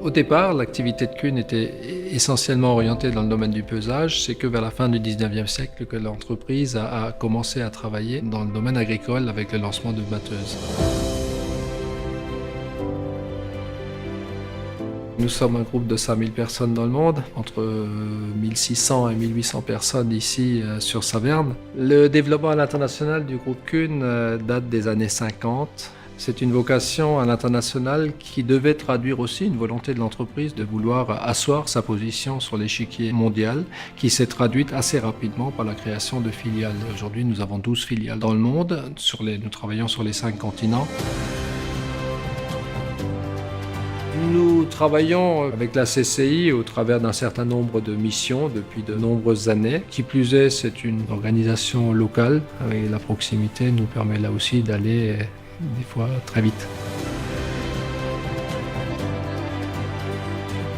Au départ, l'activité de Kuhn était essentiellement orientée dans le domaine du pesage. C'est que vers la fin du 19e siècle que l'entreprise a commencé à travailler dans le domaine agricole avec le lancement de batteuses. Nous sommes un groupe de 5000 personnes dans le monde, entre 1600 et 1800 personnes ici sur Saverne. Le développement à l'international du groupe Kuhn date des années 50. C'est une vocation à l'international qui devait traduire aussi une volonté de l'entreprise de vouloir asseoir sa position sur l'échiquier mondial, qui s'est traduite assez rapidement par la création de filiales. Aujourd'hui, nous avons 12 filiales dans le monde, nous travaillons sur les 5 continents. Nous travaillons avec la CCI au travers d'un certain nombre de missions depuis de nombreuses années. Qui plus est, c'est une organisation locale et la proximité nous permet là aussi d'aller des fois très vite.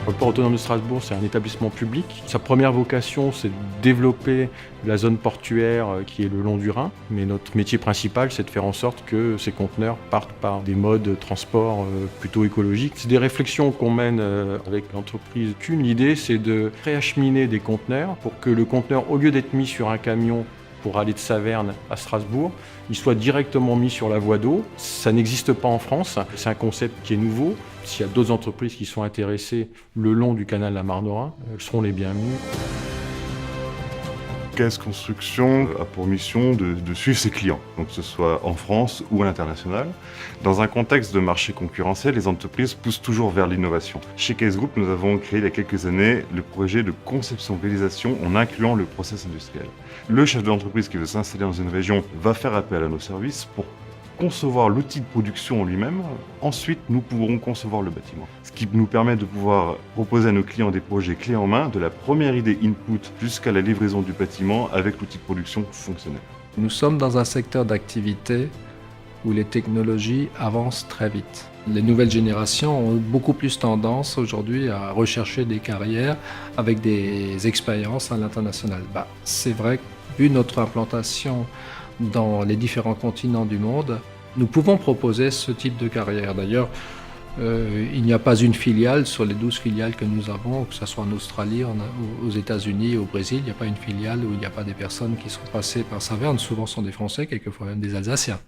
Le port autonome de Strasbourg, c'est un établissement public. Sa première vocation, c'est de développer la zone portuaire qui est le long du Rhin. Mais notre métier principal, c'est de faire en sorte que ces conteneurs partent par des modes de transport plutôt écologiques. C'est des réflexions qu'on mène avec l'entreprise Kuhn. L'idée, c'est de préacheminer des conteneurs pour que le conteneur, au lieu d'être mis sur un camion pour aller de Saverne à Strasbourg, il soit directement mis sur la voie d'eau. Ça n'existe pas en France, c'est un concept qui est nouveau. S'il y a d'autres entreprises qui sont intéressées le long du canal de la Marne-Rhin, elles seront les bienvenues. KS Construction a pour mission de suivre ses clients, donc que ce soit en France ou à l'international. Dans un contexte de marché concurrentiel, les entreprises poussent toujours vers l'innovation. Chez KS Group, nous avons créé il y a quelques années le projet de conception-réalisation en incluant le process industriel. Le chef d'entreprise qui veut s'installer dans une région va faire appel à nos services pour concevoir l'outil de production en lui-même. Ensuite, nous pourrons concevoir le bâtiment. Ce qui nous permet de pouvoir proposer à nos clients des projets clés en main, de la première idée input jusqu'à la livraison du bâtiment avec l'outil de production fonctionnel. Nous sommes dans un secteur d'activité où les technologies avancent très vite. Les nouvelles générations ont beaucoup plus tendance aujourd'hui à rechercher des carrières avec des expériences à l'international. C'est vrai que vu notre implantation dans les différents continents du monde, nous pouvons proposer ce type de carrière. D'ailleurs, il n'y a pas une filiale sur les 12 filiales que nous avons, que ce soit en Australie, aux États-Unis, au Brésil, il n'y a pas une filiale où il n'y a pas des personnes qui sont passées par Saverne. Souvent ce sont des Français, quelquefois même des Alsaciens.